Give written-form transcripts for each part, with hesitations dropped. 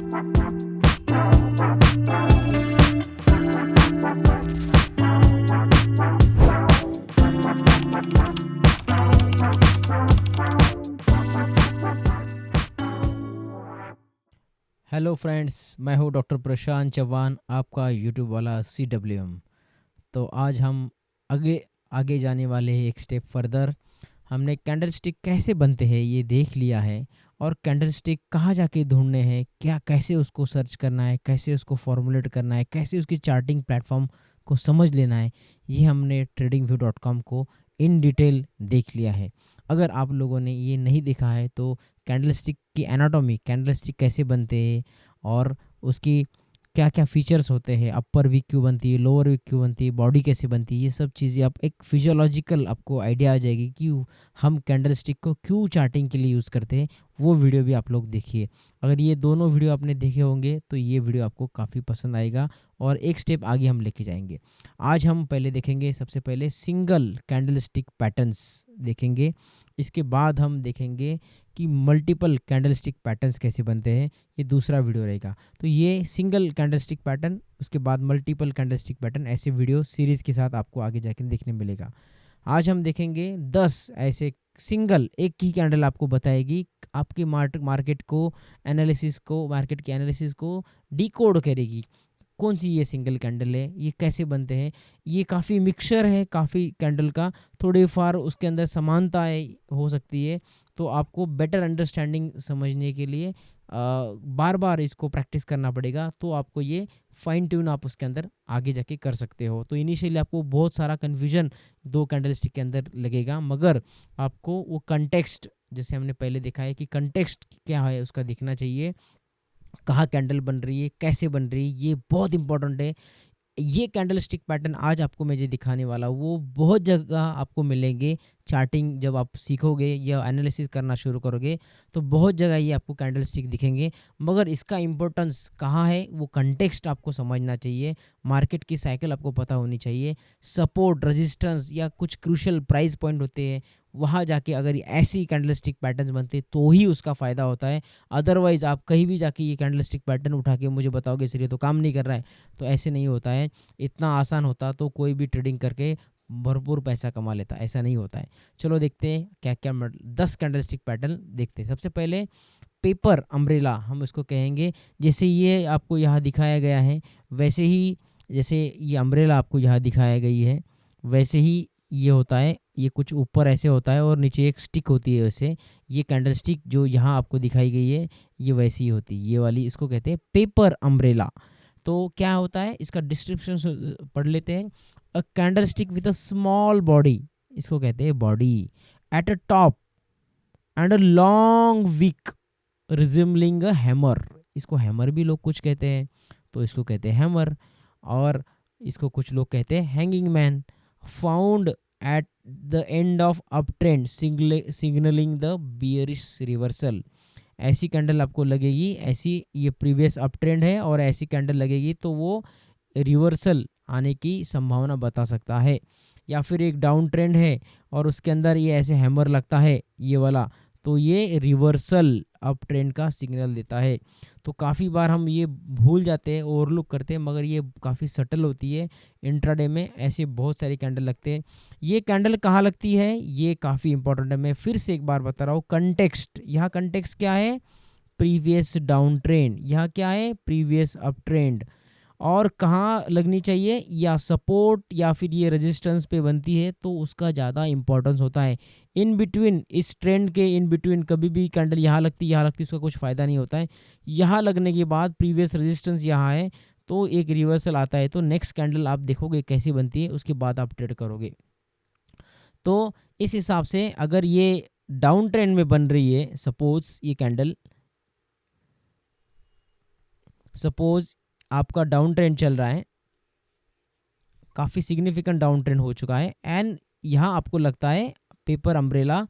Hello friends, मैं हूं doctor प्रशांत चौहान, आपका यूट्यूब वाला CWM। तो आज हम आगे आगे जाने वाले हैं एक स्टेप फर्दर। हमने कैंडल स्टिक कैसे बनते हैं ये देख लिया है, और कैंडल स्टिक कहाँ जाके ढूंढने हैं, क्या कैसे उसको सर्च करना है, कैसे उसको फॉर्मुलेट करना है, कैसे उसकी चार्टिंग प्लेटफॉर्म को समझ लेना है, ये हमने tradingview.com को इन डिटेल देख लिया है। अगर आप लोगों ने ये नहीं देखा है तो कैंडल स्टिक की एनाटॉमी, कैंडल स्टिक कैसे बनते हैं और उसकी क्या क्या फीचर्स होते हैं, अपर वीक क्यों बनती है, लोअर वीक क्यों बनती है, बॉडी कैसे बनती है, ये सब चीज़ें आप एक फिजियोलॉजिकल आपको आइडिया आ जाएगी कि हम कैंडल स्टिक को क्यों चार्टिंग के लिए यूज़ करते हैं। वो वीडियो भी आप लोग देखिए। अगर ये दोनों वीडियो आपने देखे होंगे तो ये वीडियो आपको काफ़ी पसंद आएगा और एक स्टेप आगे हम लेके जाएंगे। आज हम पहले देखेंगे, सबसे पहले सिंगल कैंडल स्टिक पैटर्न्स देखेंगे। इसके बाद हम देखेंगे कि मल्टीपल कैंडल स्टिक पैटर्न्स कैसे बनते हैं, ये दूसरा वीडियो रहेगा। तो ये सिंगल कैंडल स्टिक पैटर्न, उसके बाद मल्टीपल कैंडल स्टिक पैटर्न, ऐसे वीडियो सीरीज़ के साथ आपको आगे जाके देखने मिलेगा। आज हम देखेंगे 10 ऐसे सिंगल, एक ही कैंडल आपको बताएगी, आपके मार्केट को एनालिसिस को, मार्केट के एनालिसिस को डिकोड करेगी। कौन सी ये सिंगल कैंडल है, ये कैसे बनते हैं, ये काफ़ी मिक्सचर है काफ़ी कैंडल का, थोड़ी फार उसके अंदर समानताएं हो सकती है। तो आपको बेटर अंडरस्टैंडिंग समझने के लिए बार बार इसको प्रैक्टिस करना पड़ेगा, तो आपको ये फाइन ट्यून आप उसके अंदर आगे जाके कर सकते हो। तो इनिशियली आपको बहुत सारा कन्फ्यूजन दो कैंडल स्टिक के अंदर लगेगा, मगर आपको वो कंटेक्स्ट, जैसे हमने पहले देखा है कि कंटेक्स्ट क्या है उसका देखना चाहिए, कहाँ कैंडल बन रही है, कैसे बन रही है, ये बहुत इंपॉर्टेंट है। ये कैंडल स्टिक पैटर्न आज आपको मैं जो दिखाने वाला हूँ वो बहुत जगह आपको मिलेंगे। चार्टिंग जब आप सीखोगे या एनालिसिस करना शुरू करोगे तो बहुत जगह ये आपको कैंडल स्टिक दिखेंगे, मगर इसका इंपॉर्टेंस कहाँ है, वो कंटेक्स्ट आपको समझना चाहिए, मार्केट की साइकिल आपको पता होनी चाहिए, सपोर्ट रेजिस्टेंस या कुछ क्रूशियल प्राइस पॉइंट होते हैं, वहाँ जाके अगर ऐसी कैंडल स्टिक पैटर्न्स बनते तो ही उसका फ़ायदा होता है। अदरवाइज़ आप कहीं भी जाके ये कैंडल स्टिक पैटर्न उठा के मुझे बताओगे सर ये तो काम नहीं कर रहा है, तो ऐसे नहीं होता है। इतना आसान होता तो कोई भी ट्रेडिंग करके भरपूर पैसा कमा लेता, ऐसा नहीं होता है। चलो देखते हैं क्या क्या 10 कैंडल स्टिक पैटर्न देखते हैं। सबसे पहले पेपर अम्ब्रेला हम इसको कहेंगे। जैसे ये आपको यहाँ दिखाया गया है, वैसे ही जैसे ये अम्ब्रेला आपको यहाँ दिखाया गई है, वैसे ही ये होता है। ये कुछ ऊपर ऐसे होता है और नीचे एक स्टिक होती है। वैसे ये कैंडल स्टिक जो यहाँ आपको दिखाई गई है ये वैसी ही होती है, ये वाली, इसको कहते हैं पेपर अम्ब्रेला। तो क्या होता है, इसका डिस्क्रिप्शन पढ़ लेते हैं। A candlestick with a small body, इसको कहते हैं body, at a top and a long wick resembling a hammer, इसको हैमर भी लोग कुछ कहते हैं, तो इसको कहते हैं हैमर। और इसको कुछ लोग कहते हैं hanging man, found at the end of up trend signalling the bearish reversal. ऐसी कैंडल आपको लगेगी, ऐसी ये प्रीवियस अप ट्रेंड है और ऐसी कैंडल लगेगी तो वो रिवर्सल आने की संभावना बता सकता है। या फिर एक डाउन ट्रेंड है और उसके अंदर ये ऐसे हैमर लगता है ये वाला, तो ये रिवर्सल अप ट्रेंड का सिग्नल देता है। तो काफ़ी बार हम ये भूल जाते हैं, ओवरलुक करते हैं, मगर ये काफ़ी सटल होती है। इंट्राडे में ऐसे बहुत सारे कैंडल लगते हैं। ये कैंडल कहाँ लगती है, ये काफ़ी इंपॉर्टेंट है। मैं फिर से एक बार बता रहा हूँ, कंटेक्स्ट, यहाँ कंटेक्स्ट क्या है, प्रीवियस डाउन ट्रेंड, यहाँ क्या है, प्रीवियस अप ट्रेंड। और कहाँ लगनी चाहिए, या सपोर्ट या फिर ये रेजिस्टेंस पे बनती है तो उसका ज़्यादा इंपॉर्टेंस होता है। इन बिटवीन, इस ट्रेंड के इन बिटवीन कभी भी कैंडल यहाँ लगती यहाँ लगती, उसका कुछ फ़ायदा नहीं होता है। यहाँ लगने के बाद प्रीवियस रेजिस्टेंस यहाँ है तो एक रिवर्सल आता है, तो नेक्स्ट कैंडल आप देखोगे कैसी बनती है, उसके बाद आप ट्रेड करोगे। तो इस हिसाब से अगर ये डाउन ट्रेंड में बन रही है, सपोज ये कैंडल, सपोज आपका डाउन ट्रेंड चल रहा है, काफ़ी सिग्निफिकेंट डाउन ट्रेंड हो चुका है, एंड यहाँ आपको लगता है पेपर अम्ब्रेला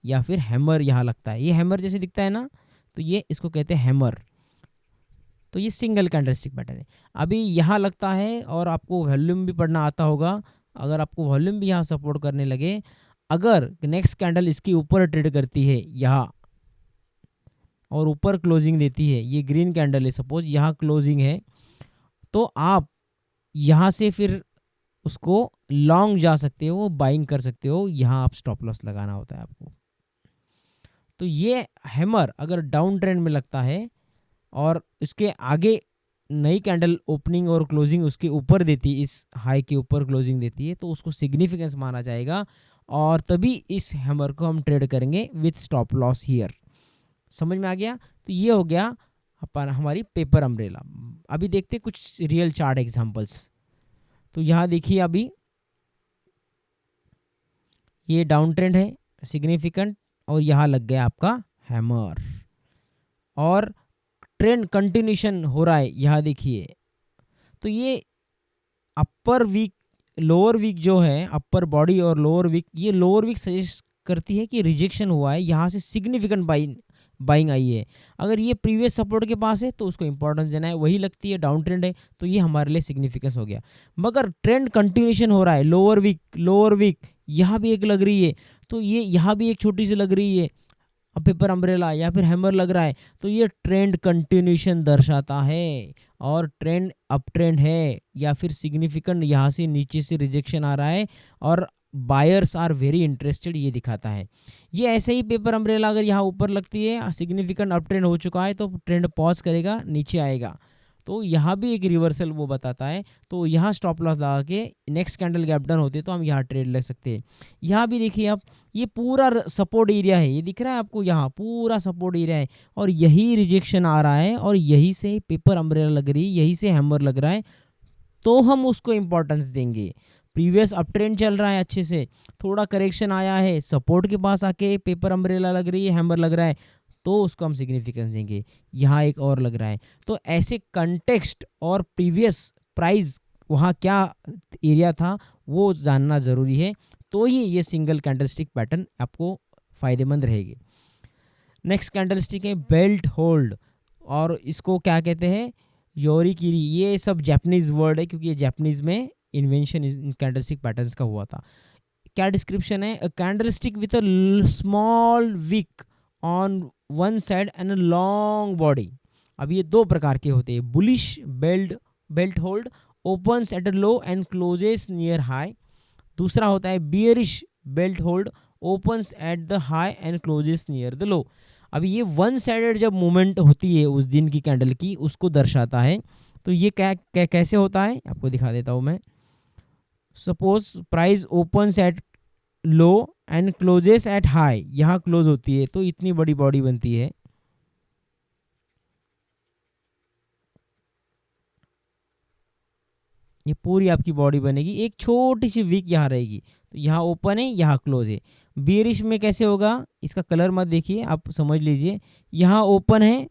या फिर हैमर यहाँ लगता है, ये हैमर जैसे दिखता है ना, तो ये इसको कहते हैं हैमर। तो ये सिंगल कैंडलस्टिक पैटर्न है। अभी यहाँ लगता है और आपको वॉल्यूम भी पढ़ना आता होगा, अगर आपको वॉल्यूम भी यहाँ सपोर्ट करने लगे, अगर नेक्स्ट कैंडल इसके ऊपर ट्रेड करती है यहाँ, और ऊपर क्लोजिंग देती है, ये ग्रीन कैंडल है, सपोज यहाँ क्लोजिंग है, तो आप यहाँ से फिर उसको लॉन्ग जा सकते हो, बाइंग कर सकते हो, यहाँ आप स्टॉप लॉस लगाना होता है आपको। तो ये हैमर अगर डाउन ट्रेंड में लगता है और इसके आगे नई कैंडल ओपनिंग और क्लोजिंग उसके ऊपर देती, इस हाई के ऊपर क्लोजिंग देती है, तो उसको सिग्निफिकेंस माना जाएगा और तभी इस हैमर को हम ट्रेड करेंगे विथ स्टॉप लॉस हियर। समझ में आ गया? तो ये हो गया अपन हमारी पेपर अम्ब्रेला। अभी देखते कुछ रियल चार्ट एग्जांपल्स। तो यहाँ देखिए, अभी ये डाउन ट्रेंड है सिग्निफिकेंट और यहाँ लग गया आपका हैमर और ट्रेंड कंटिन्यूशन हो रहा है, यहाँ देखिए। तो ये अपर वीक लोअर वीक जो है, अपर बॉडी और लोअर वीक, ये लोअर वीक सजेस्ट करती है कि रिजेक्शन हुआ है, यहाँ से सिग्निफिकेंट बाइंग आई है। अगर ये प्रीवियस सपोर्ट के पास है तो उसको इंपॉर्टेंस देना है, वही लगती है डाउन ट्रेंड है, तो ये हमारे लिए सिग्निफिकेंस हो गया। मगर ट्रेंड कंटिन्यूशन हो रहा है, लोअर वीक यहाँ भी एक लग रही है, तो ये यहाँ भी एक छोटी सी लग रही है पेपर अम्ब्रेला या फिर हैमर लग रहा है, तो ये ट्रेंड कंटिन्यूशन दर्शाता है और ट्रेंड अप ट्रेंड है या फिर सिग्निफिकेंट यहाँ से नीचे से रिजेक्शन आ रहा है और बायर्स आर वेरी इंटरेस्टेड, ये दिखाता है। ये ऐसे ही पेपर अम्ब्रेला अगर यहाँ ऊपर लगती है, सिग्निफिकेंट अप ट्रेंड हो चुका है, तो ट्रेंड पॉज करेगा, नीचे आएगा, तो यहाँ भी एक रिवर्सल वो बताता है। तो यहाँ स्टॉप लॉस लगा के नेक्स्ट कैंडल गैप डाउन होती है तो हम यहाँ ट्रेड ले सकते हैं। यहाँ भी देखिए आप, ये पूरा सपोर्ट एरिया है, ये दिख रहा है आपको, यहाँ पूरा सपोर्ट एरिया है और यही रिजेक्शन आ रहा है और यही से पेपर अम्ब्रेला लग रही है, यही से हैमर लग रहा है, तो हम उसको इम्पोर्टेंस देंगे। प्रीवियस अप ट्रेंड चल रहा है अच्छे से, थोड़ा करेक्शन आया है, सपोर्ट के पास आके पेपर अम्ब्रेला लग रही है, हैमर लग रहा है, तो उसको हम सिग्निफिकेंस देंगे। यहाँ एक और लग रहा है, तो ऐसे कंटेक्स्ट और प्रीवियस प्राइस वहाँ क्या एरिया था वो जानना ज़रूरी है, तो ही ये सिंगल कैंडलस्टिक पैटर्न आपको फ़ायदेमंद रहेगी। नेक्स्ट कैंडलस्टिक है बेल्ट होल्ड, और इसको क्या कहते हैं, योरिकिरी। ये सब जापानीज वर्ड है क्योंकि ये जापानीज में इन्वेंशन इन कैंडलस्टिक पैटर्न्स का हुआ था। क्या डिस्क्रिप्शन है, a candlestick with a small wick on one side and a long body. अब ये दो प्रकार के होते हैं, bullish belt hold opens at a low and closes near high. दूसरा होता है bearish belt hold opens at the high and closes near the low. अभी ये वन साइडेड जब मूवमेंट होती है उस दिन की कैंडल की, उसको दर्शाता है। तो ये कैसे होता है आपको दिखा देता हूँ मैं। Suppose price opens at low and closes at high, यहाँ क्लोज होती है तो इतनी बड़ी बॉडी बनती है, ये पूरी आपकी बॉडी बनेगी, एक छोटी सी वीक यहाँ रहेगी, तो यहाँ ओपन है, यहाँ क्लोज है। बियरिश में कैसे होगा, इसका कलर मत देखिए, आप समझ लीजिए, यहाँ ओपन है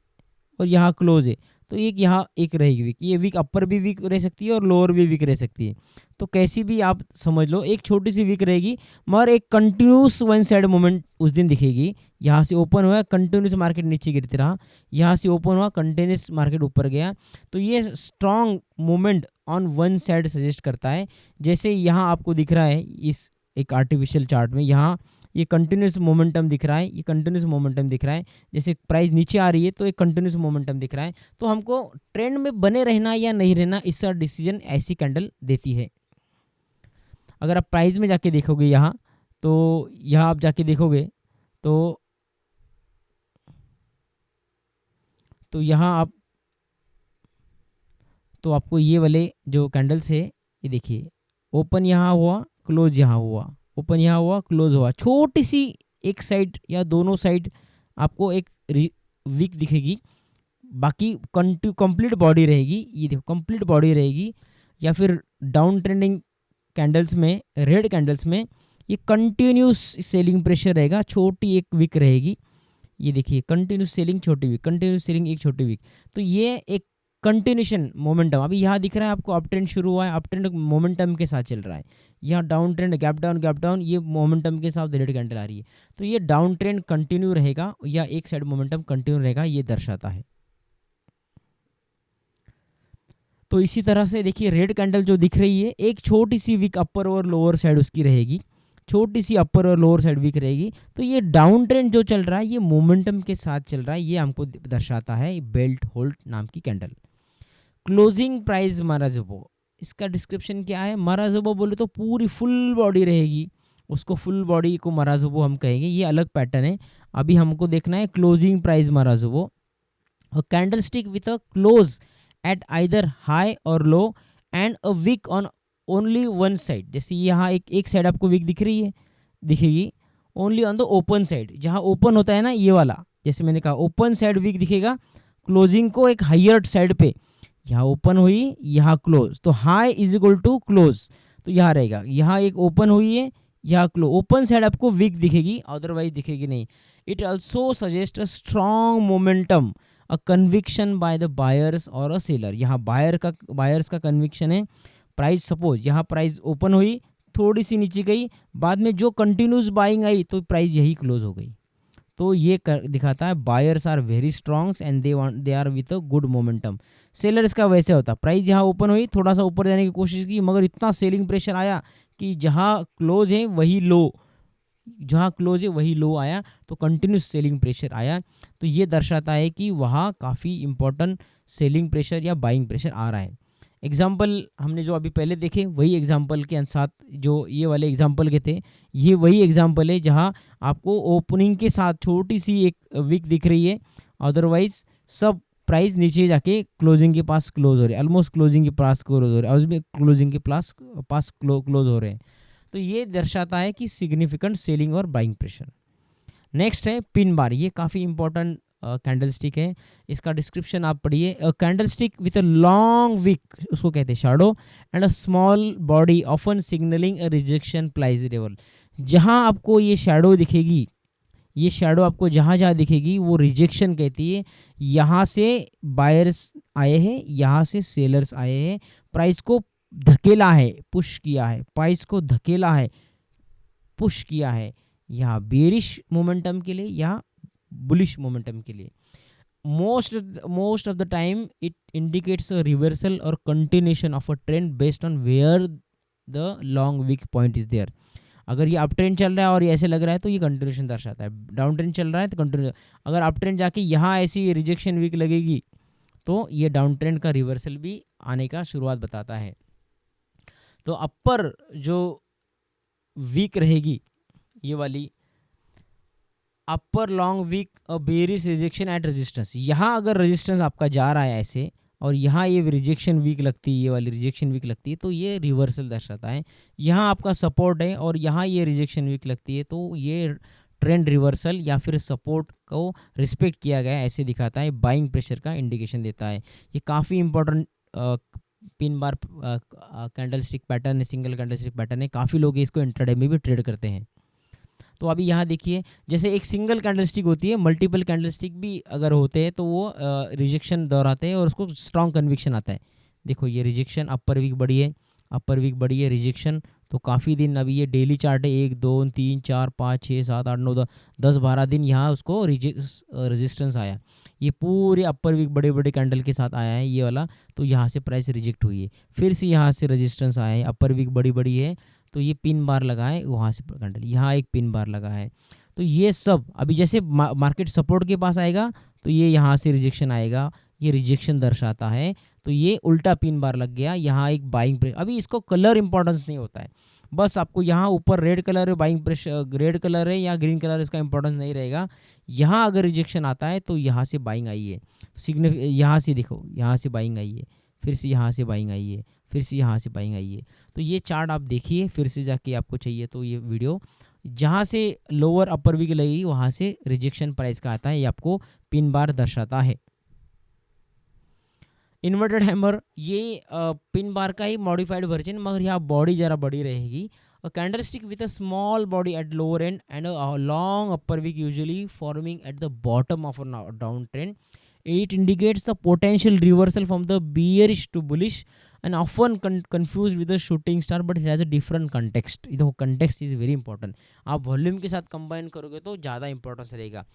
और यहाँ क्लोज है, तो एक यहाँ एक रहेगी वीक, ये वीक अपर भी वीक रह सकती है और लोअर भी वीक रह सकती है, तो कैसी भी आप समझ लो, एक छोटी सी वीक रहेगी मगर एक कंटिन्यूस वन साइड मूवमेंट उस दिन दिखेगी। यहाँ से ओपन हुआ, कंटिन्यूस मार्केट नीचे गिरते रहा, यहाँ से ओपन हुआ, कंटिन्यूस मार्केट ऊपर गया, तो ये strong movement on one side suggest करता है। जैसे यहाँ आपको दिख रहा है इस एक आर्टिफिशियल चार्ट में, यहाँ ये कंटिन्यूस मोमेंटम दिख रहा है, ये कंटिन्यूस मोमेंटम दिख रहा है, जैसे प्राइस नीचे आ रही है तो एक कंटिन्यूस मोमेंटम दिख रहा है, तो हमको ट्रेंड में बने रहना या नहीं रहना, इसका डिसीजन ऐसी कैंडल देती है। अगर आप प्राइस में जाके देखोगे यहाँ, तो यहाँ आप जाके देखोगे तो यहाँ आप, तो आपको ये वाले जो कैंडल्स है, ये देखिए, ओपन यहाँ हुआ, क्लोज यहाँ हुआ, ओपन यहाँ हुआ, क्लोज हुआ, छोटी सी एक साइड या दोनों साइड आपको एक वीक दिखेगी, बाकी कंप्लीट बॉडी रहेगी, ये देखो कंप्लीट बॉडी रहेगी। या फिर डाउन ट्रेंडिंग कैंडल्स में, रेड कैंडल्स में ये कंटिन्यूस सेलिंग प्रेशर रहेगा, छोटी एक वीक रहेगी, ये देखिए कंटिन्यूस सेलिंग छोटी वीक, कंटिन्यूस सेलिंग एक छोटी वीक, तो ये एक कंटिन्यूशन मोमेंटम। अभी यहाँ दिख रहा है आपको अप ट्रेंड शुरू हुआ है, अप ट्रेंड मोमेंटम के साथ चल रहा है, यहाँ डाउन ट्रेंड गैप डाउन, ये मोमेंटम के साथ रेड कैंडल आ रही है, तो ये डाउन ट्रेंड कंटिन्यू रहेगा या एक साइड मोमेंटम कंटिन्यू रहेगा, ये दर्शाता है। तो इसी तरह से देखिए रेड कैंडल जो दिख रही है, एक छोटी सी वीक अपर और लोअर साइड उसकी रहेगी, छोटी सी अपर और लोअर साइड वीक रहेगी। तो ये डाउन ट्रेंड जो चल रहा है ये मोमेंटम के साथ चल रहा है, ये हमको दर्शाता है बेल्ट होल्ड नाम की कैंडल। क्लोजिंग प्राइस माराजोबो, इसका डिस्क्रिप्शन क्या है? माराजोबो बोले तो पूरी फुल बॉडी रहेगी, उसको फुल बॉडी को माराजोबो हम कहेंगे, ये अलग पैटर्न है। अभी हमको देखना है closing price marubozu. A candlestick with a close at either high or low and a wick on only one side। जैसे यहाँ एक साइड आपको विक दिख रही है, दिखेगी only on the open side, जहाँ ओपन होता है ना ये वाला, जैसे मैंने कहा ओपन साइड विक दिखेगा क्लोजिंग को एक हायर साइड पे, यहाँ ओपन हुई यहाँ क्लोज, तो high is equal to close, तो यहाँ रहेगा, यहाँ एक ओपन हुई है यहाँ क्लोज, ओपन साइड आपको विक दिखेगी अदरवाइज दिखेगी नहीं। It also suggest a strong momentum, a conviction by the buyers और अ सेलर। यहाँ बायर्स का कन्विक्शन है। प्राइस सपोज यहाँ प्राइस ओपन हुई थोड़ी सी नीचे गई, बाद में जो कंटिन्यूस बाइंग आई तो प्राइस यही क्लोज हो गई, तो ये दिखाता है buyers are very strong and they are with a good momentum. Sellers का वैसे होता, प्राइस यहाँ ओपन हुई थोड़ा सा ऊपर जाने की कोशिश की मगर इतना सेलिंग प्रेशर आया कि जहाँ क्लोज है वही लो, जहाँ क्लोज है वही लो आया, तो कंटिन्यूस सेलिंग प्रेशर आया। तो ये दर्शाता है कि वहाँ काफ़ी इंपॉर्टेंट सेलिंग प्रेशर या बाइंग प्रेशर आ रहा है। एग्जाम्पल हमने जो अभी पहले देखे वही एग्जाम्पल के साथ, जो ये वाले एग्जाम्पल के थे ये वही एग्जाम्पल है जहाँ आपको ओपनिंग के साथ छोटी सी एक विक दिख रही है, अदरवाइज सब प्राइस नीचे जाके क्लोजिंग के पास क्लोज हो रहे हैं, ऑलमोस्ट क्लोजिंग के पास क्लोज हो रहे हैं, उसमें क्लोजिंग के पास क्लोज हो रहे हैं। तो ये दर्शाता है कि सिग्निफिकेंट सेलिंग और बाइंग प्रेशर। नेक्स्ट है पिन बार, ये काफ़ी इंपॉर्टेंट कैंडलस्टिक है, इसका डिस्क्रिप्शन आप पढ़िए। Candlestick with a long wick, उसको कहते हैं shadow, and a small body often signalling a rejection price level. जहाँ आपको ये शैडो दिखेगी, ये शैडो आपको जहाँ जहाँ दिखेगी वो रिजेक्शन कहती है। यहाँ से बायर्स आए हैं, यहाँ से सेलर्स आए हैं, प्राइस को धकेला है, पुश किया है, प्राइस को धकेला है, पुश किया है, यहाँ बेरिश मोमेंटम के लिए या बुलिश मोमेंटम के लिए। Most of the time it indicates a reversal और continuation of a trend based on where the long wick point is there. अगर ये अप ट्रेंड चल रहा है और ये ऐसे लग रहा है तो ये कंटिन्यूशन दर्शाता है, डाउन ट्रेंड चल रहा है तो कंटिन्यू, अगर अप ट्रेंड जाके यहाँ ऐसी रिजेक्शन वीक लगेगी तो ये डाउन ट्रेंड का रिवर्सल भी आने का शुरुआत बताता है। तो अपर जो वीक रहेगी ये वाली upper long wick a bearish rejection at resistance, यहाँ अगर रेजिस्टेंस आपका जा रहा है ऐसे और यहाँ ये रिजेक्शन वीक लगती है, ये वाली रिजेक्शन वीक लगती है तो ये रिवर्सल दर्शाता है। यहाँ आपका सपोर्ट है और यहाँ ये रिजेक्शन वीक लगती है तो ये ट्रेंड रिवर्सल या फिर सपोर्ट को रिस्पेक्ट किया गया ऐसे दिखाता है, बाइंग प्रेशर का इंडिकेशन देता है। ये काफ़ी important pin bar candlestick pattern है, सिंगल कैंडलस्टिक पैटर्न है, काफ़ी लोग इसको इंट्राडे में भी ट्रेड करते हैं। तो अभी यहाँ देखिए जैसे एक सिंगल कैंडलस्टिक होती है, मल्टीपल कैंडलस्टिक भी अगर होते हैं तो वो रिजेक्शन दोहराते हैं और उसको स्ट्रॉन्ग कन्विक्शन आता है। देखो ये रिजेक्शन अपर वीक बढ़ी है, अपर वीक बढ़ी है रिजेक्शन, तो काफ़ी दिन अभी ये डेली चार्ट है 1 2 3 4 5 6 7 8 9 10 12 दिन यहाँ उसको रेजिस्टेंस आया, ये पूरे अपर वीक बड़े बड़े कैंडल के साथ आया है ये वाला, तो यहाँ से प्राइस रिजेक्ट हुई है, फिर से यहाँ से रेजिस्टेंस आया है, अपर वीक बड़ी बड़ी है तो ये पिन बार लगा है, वहाँ से कैंडल यहाँ एक पिन बार लगा है। तो ये सब अभी जैसे मार्केट सपोर्ट के पास आएगा तो ये यहाँ से रिजेक्शन आएगा, ये रिजेक्शन दर्शाता है, तो ये उल्टा पिन बार लग गया, यहाँ एक बाइंग प्रेशर। अभी इसको कलर इंपॉर्टेंस नहीं होता है, बस आपको यहाँ ऊपर रेड कलर है बाइंग प्रेशर, रेड कलर है या ग्रीन कलर, इसका इंपॉर्टेंस नहीं रहेगा। यहाँ अगर रिजेक्शन आता है तो यहाँ से बाइंग आई है, यहाँ से देखो यहाँ से बाइंग आई है, फिर से यहाँ से बाइंग आई है, फिर से यहाँ से बाइंग आई है। तो ये चार्ट आप देखिए फिर से जाके, आपको चाहिए तो ये वीडियो, जहाँ से लोअर अपर वीक लगेगी वहाँ से रिजेक्शन प्राइस का आता है, ये आपको पिन बार दर्शाता है। इन्वर्टेड हैमर, ये पिन बार का ही मॉडिफाइड वर्जन, मगर यहाँ बॉडी ज़रा बड़ी रहेगी। A candlestick with a small body at lower end and a long upper wick usually forming at the bottom of a down trend. It indicates the potential reversal from the bearish to bullish and often confused with the shooting star, but it has a different context. देखो context is very important, आप volume के साथ combine करोगे तो ज़्यादा importance रहेगा।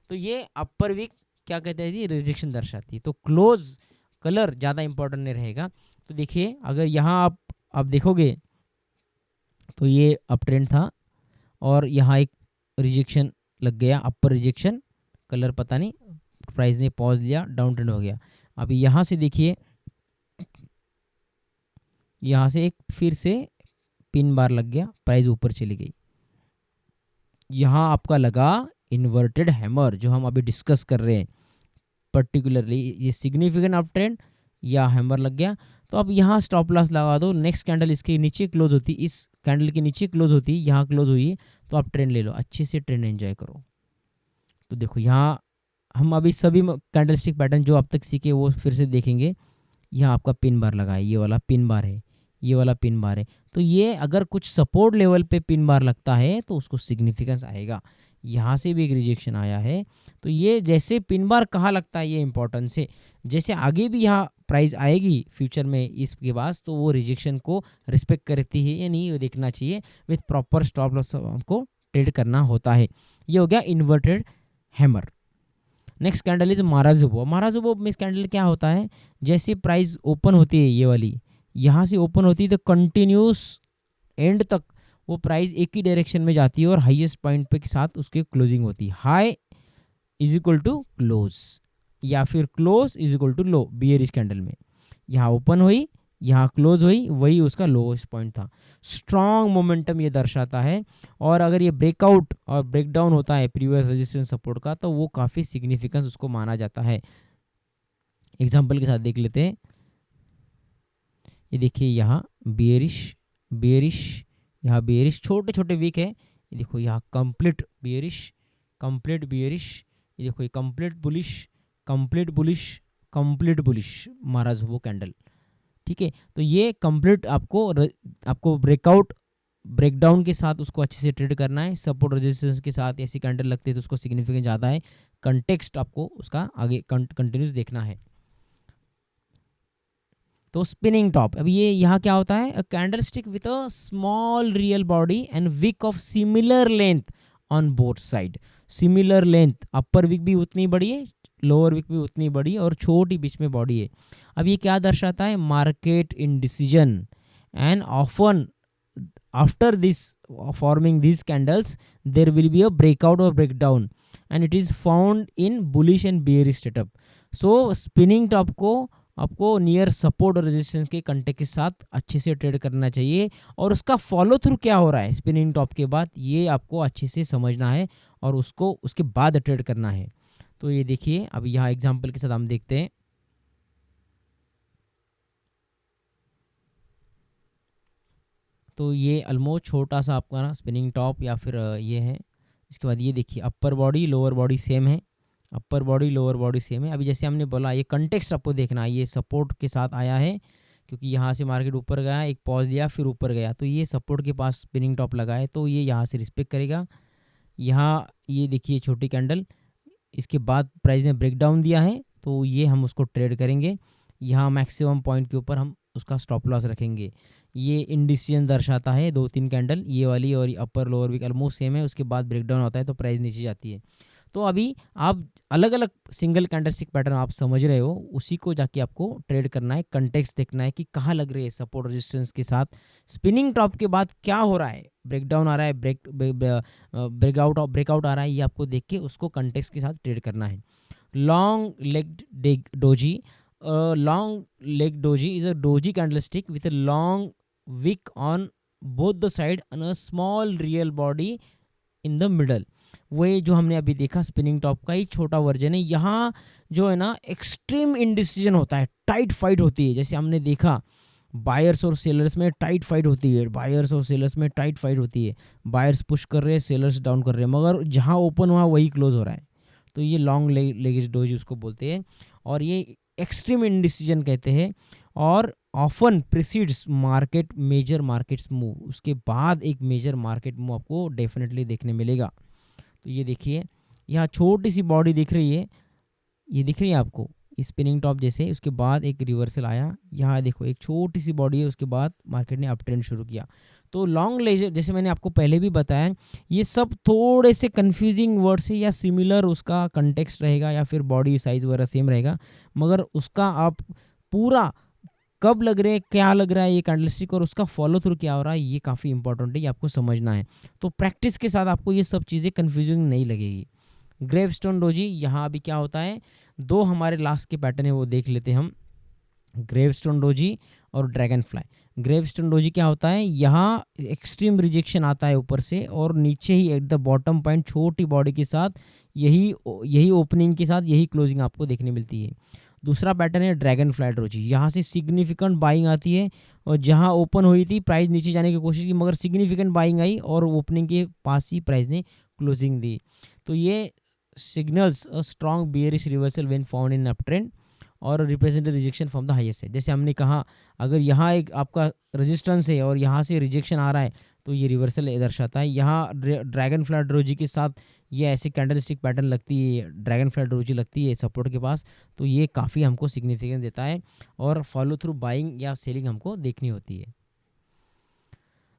तो ये अपर वीक क्या कहते हैं जी, रिजेक्शन दर्शाती है, तो क्लोज कलर ज़्यादा इंपॉर्टेंट नहीं रहेगा। तो देखिए अगर यहाँ आप देखोगे तो ये अप ट्रेंड था, और यहाँ एक रिजेक्शन लग गया, अपर रिजेक्शन, कलर पता नहीं, प्राइस ने पॉज लिया, डाउन ट्रेंड हो गया। अभी यहाँ से देखिए, यहाँ से एक फिर से पिन बार लग गया, प्राइस ऊपर चली गई। यहाँ आपका लगा इन्वर्टेड हैमर, जो हम अभी डिस्कस कर रहे हैं पर्टिकुलरली, ये सिग्निफिकेंट अप ट्रेंड या हैमर लग गया। तो अब यहाँ स्टॉप लॉस लगा दो। नेक्स्ट कैंडल इसके नीचे क्लोज होती, इस कैंडल के नीचे क्लोज होती, यहाँ क्लोज हुई, तो आप ट्रेंड ले लो, अच्छे से ट्रेंड एंजॉय करो। तो देखो यहाँ हम अभी सभी कैंडलस्टिक पैटर्न जो अब तक सीखे वो फिर से देखेंगे। यहाँ आपका पिन बार लगा है, ये वाला पिन बार है, ये वाला पिन बार है। तो ये अगर कुछ सपोर्ट लेवल पे पिन बार लगता है तो उसको सिग्निफिकेंस आएगा। यहाँ से भी एक रिजेक्शन आया है, तो ये जैसे पिन बार कहाँ लगता है ये इंपॉर्टेंस है। जैसे आगे भी यहाँ प्राइस आएगी फ्यूचर में इसके बाद, तो वो रिजेक्शन को रिस्पेक्ट करती है या नहीं ये देखना चाहिए। विथ प्रॉपर स्टॉप लॉस हमको ट्रेड करना होता है। ये हो गया inverted hammer. Next candle is marubozu. Marubozu में इस कैंडल क्या होता है, जैसे प्राइस ओपन होती है, ये वाली यहाँ से ओपन होती है तो कंटिन्यूस एंड तक वो प्राइस एक ही डायरेक्शन में जाती है और हाईएस्ट पॉइंट पे के साथ उसकी क्लोजिंग होती है। High is equal to close या फिर close is equal to low. Bearish candle में यहाँ ओपन हुई, यहाँ क्लोज हुई, वही उसका लोएस्ट पॉइंट था। स्ट्रॉन्ग मोमेंटम ये दर्शाता है। और अगर ये ब्रेकआउट और ब्रेकडाउन होता है प्रीवियस रेजिस्टेंस सपोर्ट का, तो वो काफ़ी सिग्निफिकेंस उसको माना जाता है। एग्जांपल के साथ देख लेते हैं। ये देखिए यहाँ बियरिश, बियरिश, यहाँ बियरिश छोटे छोटे वीक है। ये देखो यहाँ कंप्लीट बियरिश, कंप्लीट बियरिश। ये देखो ये complete bullish, complete bullish, complete bullish महाराज वो कैंडल। ठीक है, तो ये कंप्लीट आपको ब्रेकआउट ब्रेकडाउन के साथ उसको अच्छे से ट्रेड करना है। सपोर्ट रेजिस्टेंस के साथ ऐसी कैंडल लगती है तो उसको सिग्निफिकेंस ज़्यादा है। कंटेक्स्ट आपको उसका आगे कंटिन्यूस देखना है। तो स्पिनिंग टॉप, अब ये यहाँ क्या होता है, a candlestick with a small real body and wick of similar length on both side. Similar length, upper wick भी उतनी बड़ी है, लोअर विक भी उतनी बड़ी है और छोटी बीच में बॉडी है। अब ये क्या दर्शाता है, market indecision and often after this forming this candles there will be a breakout और breakdown and it is found in bullish and bearish setup. So spinning top को आपको नियर सपोर्ट और रेजिस्टेंस के कंटेक्ट के साथ अच्छे से trade करना चाहिए और उसका फॉलो थ्रू क्या हो रहा है स्पिनिंग टॉप के बाद, ये आपको अच्छे से समझना है और उसको उसके बाद ट्रेड करना है। तो ये देखिए, अब यहाँ एग्जांपल के साथ हम देखते हैं। तो ये ऑलमोस्ट छोटा सा आपका ना स्पिनिंग टॉप या फिर ये है। इसके बाद ये देखिए upper body lower body same है, upper body lower body same है। अभी जैसे हमने बोला ये कंटेक्स्ट आपको देखना है, ये सपोर्ट के साथ आया है क्योंकि यहाँ से मार्केट ऊपर गया, एक पॉज दिया फिर ऊपर गया, तो ये सपोर्ट के पास स्पिनिंग टॉप लगा है तो ये यहाँ से रिस्पेक्ट करेगा। यहाँ ये देखिए छोटी कैंडल, इसके बाद प्राइस ने ब्रेकडाउन दिया है तो ये हम उसको ट्रेड करेंगे। यहाँ मैक्सिमम पॉइंट के ऊपर हम उसका स्टॉप लॉस रखेंगे। ये इंडिसीजन दर्शाता है, 2-3 कैंडल ये वाली और upper lower wick almost same है, उसके बाद ब्रेकडाउन होता है तो प्राइस नीचे जाती है। तो अभी आप अलग अलग सिंगल कैंडलस्टिक पैटर्न आप समझ रहे हो, उसी को जाके आपको ट्रेड करना है, कंटेक्स्ट देखना है कि कहाँ लग रही है सपोर्ट रेजिस्टेंस के साथ। स्पिनिंग टॉप के बाद क्या हो रहा है, ब्रेकडाउन आ रहा है, ब्रेकआउट आ रहा है, ये आपको देख के उसको कंटेक्स्ट के साथ ट्रेड करना है। Long leg doji, long leg doji is a doji candlestick with a long wick on both the side and a small real body in the middle। वही जो हमने अभी देखा स्पिनिंग टॉप का ही छोटा वर्जन है। यहाँ जो है ना एक्सट्रीम इंडिसीजन होता है, टाइट फाइट होती है। जैसे हमने देखा बायर्स और सेलर्स में टाइट फाइट होती है, बायर्स और सेलर्स में टाइट फाइट होती है, बायर्स पुश कर रहे हैं, सेलर्स डाउन कर रहे हैं, मगर जहाँ ओपन हुआ वही क्लोज हो रहा है। तो ये लॉन्ग लेगेज डोज उसको बोलते हैं और ये एक्सट्रीम इंडिसीजन कहते हैं और often precedes market major markets move. उसके बाद एक मेजर मार्केट मूव आपको डेफिनेटली देखने मिलेगा। तो ये देखिए यहाँ छोटी सी बॉडी दिख रही है, ये दिख रही है आपको स्पिनिंग टॉप जैसे, उसके बाद एक रिवर्सल आया, यहाँ देखो एक छोटी सी बॉडी है, उसके बाद मार्केट ने अप ट्रेंड शुरू किया। तो लॉन्ग लेजर जैसे मैंने आपको पहले भी बताया, ये सब थोड़े से कंफ्यूजिंग वर्ड्स है या सिमिलर उसका कंटेक्स्ट रहेगा या फिर बॉडी साइज वगैरह सेम रहेगा, मगर उसका आप पूरा कब लग रहे हैं, क्या लग रहा है ये कैंडलस्टिक और उसका फॉलो थ्रू क्या हो रहा है, ये काफ़ी इंपॉर्टेंट है, ये आपको समझना है। तो प्रैक्टिस के साथ आपको ये सब चीज़ें कन्फ्यूजिंग नहीं लगेगी। ग्रेवस्टोन डोजी, यहाँ अभी क्या होता है, दो हमारे लास्ट के पैटर्न है वो देख लेते हैं हम, ग्रेवस्टोन डोजी और ड्रैगन फ्लाई। ग्रेवस्टोन डोजी क्या होता है, यहाँ एक्सट्रीम रिजेक्शन आता है ऊपर से और नीचे ही एट द बॉटम पॉइंट छोटी बॉडी के साथ यही ओपनिंग के साथ यही क्लोजिंग आपको देखने मिलती है। दूसरा पैटर्न है ड्रैगन फ्लाई डोजी, यहाँ से सिग्निफिकेंट बाइंग आती है और जहाँ ओपन हुई थी प्राइस नीचे जाने की कोशिश की मगर सिग्निफिकेंट बाइंग आई और ओपनिंग के पास ही प्राइस ने क्लोजिंग दी। तो ये signals a strong bearish reversal when found in up trend और represent rejection from the highest side. जैसे हमने कहा अगर यहाँ एक आपका रेजिस्टेंस है और यहाँ से रिजेक्शन आ रहा है तो ये रिवर्सल दर्शाता है। यहाँ ड्रैगन फ्लाई डोजी के साथ ये ऐसे कैंडलस्टिक पैटर्न लगती है, ड्रैगन फ्लाई डोजी लगती है सपोर्ट के पास, तो ये काफ़ी हमको सिग्निफिकेंस देता है और फॉलो थ्रू बाइंग या सेलिंग हमको देखनी होती है।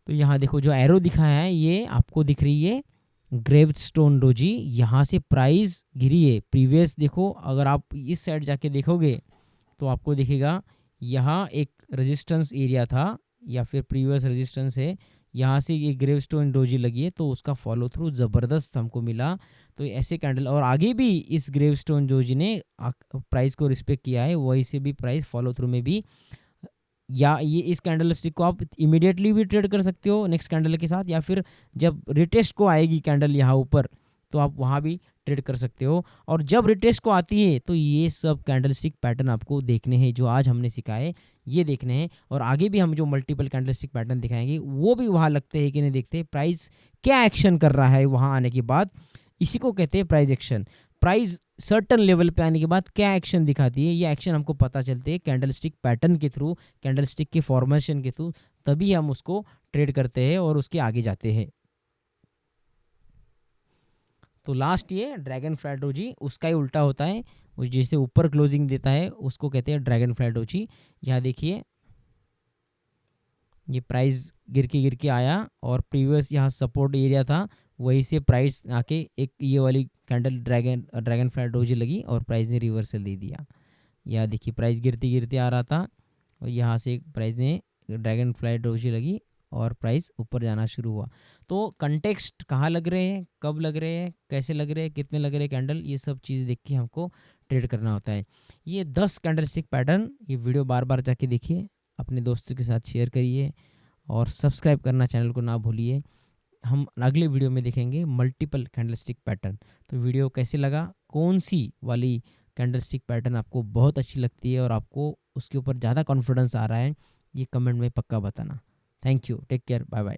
तो यहाँ देखो जो एरो दिखाया है ये आपको दिख रही है ग्रेवस्टोन डोजी, यहाँ से प्राइस गिरी है प्रीवियस। देखो अगर आप इस साइड जाके देखोगे तो आपको दिखेगा यहाँ एक रेजिस्टेंस एरिया था या फिर प्रीवियस रेजिस्टेंस है, यहाँ से ये ग्रेवस्टोन डोजी लगी है तो उसका फॉलो थ्रू ज़बरदस्त हमको मिला। तो ऐसे कैंडल और आगे भी इस ग्रेवस्टोन डोजी ने प्राइस को रिस्पेक्ट किया है, वही से भी प्राइस फॉलो थ्रू में भी, या ये इस कैंडल स्टिक को आप इमीडिएटली भी ट्रेड कर सकते हो नेक्स्ट कैंडल के साथ, या फिर जब रिटेस्ट को आएगी कैंडल यहाँ ऊपर तो आप वहाँ भी ट्रेड कर सकते हो। और जब रिटेस्ट को आती है तो ये सब कैंडल स्टिक पैटर्न आपको देखने हैं जो आज हमने सिखाए, ये देखने हैं। और आगे भी हम जो मल्टीपल कैंडल स्टिक पैटर्न दिखाएंगे वो भी वहाँ लगते हैं कि नहीं देखते, प्राइस क्या एक्शन कर रहा है वहाँ आने के बाद, इसी को कहते हैं price action. Price certain level पे आने के बाद क्या एक्शन दिखाती है, ये एक्शन हमको पता चलते हैं कैंडलस्टिक पैटर्न के थ्रू, कैंडलस्टिक के फॉर्मेशन के थ्रू, तभी हम उसको ट्रेड करते हैं और उसके आगे जाते हैं। तो लास्ट ये ड्रैगन फ्लाई डोजी उसका ही उल्टा होता है, उस जैसे ऊपर क्लोजिंग देता है उसको कहते हैं ड्रैगन फ्लाई डोजी। यहाँ देखिए ये प्राइस गिर के आया और प्रीवियस यहाँ सपोर्ट एरिया था, वहीं से प्राइस आके एक ये वाली कैंडल ड्रैगन फ्लाई डोजी लगी और प्राइस ने रिवर्सल दे दिया। यहाँ देखिए प्राइस गिरते आ रहा था और यहाँ से प्राइस ने ड्रैगन फ्लाई डोजी लगी और प्राइस ऊपर जाना शुरू हुआ। तो कंटेक्स्ट कहाँ लग रहे हैं, कब लग रहे हैं, कैसे लग रहे हैं, कितने लग रहे हैं कैंडल, ये सब चीज़ देख के हमको ट्रेड करना होता है। ये 10 कैंडल स्टिक पैटर्न, ये वीडियो बार बार जाके देखिए, अपने दोस्तों के साथ शेयर करिए और सब्सक्राइब करना चैनल को ना भूलिए। हम अगले वीडियो में देखेंगे मल्टीपल कैंडलस्टिक पैटर्न। तो वीडियो कैसे लगा, कौन सी वाली कैंडलस्टिक पैटर्न आपको बहुत अच्छी लगती है और आपको उसके ऊपर ज़्यादा कॉन्फिडेंस आ रहा है, ये कमेंट में पक्का बताना। Thank you, take care, bye bye.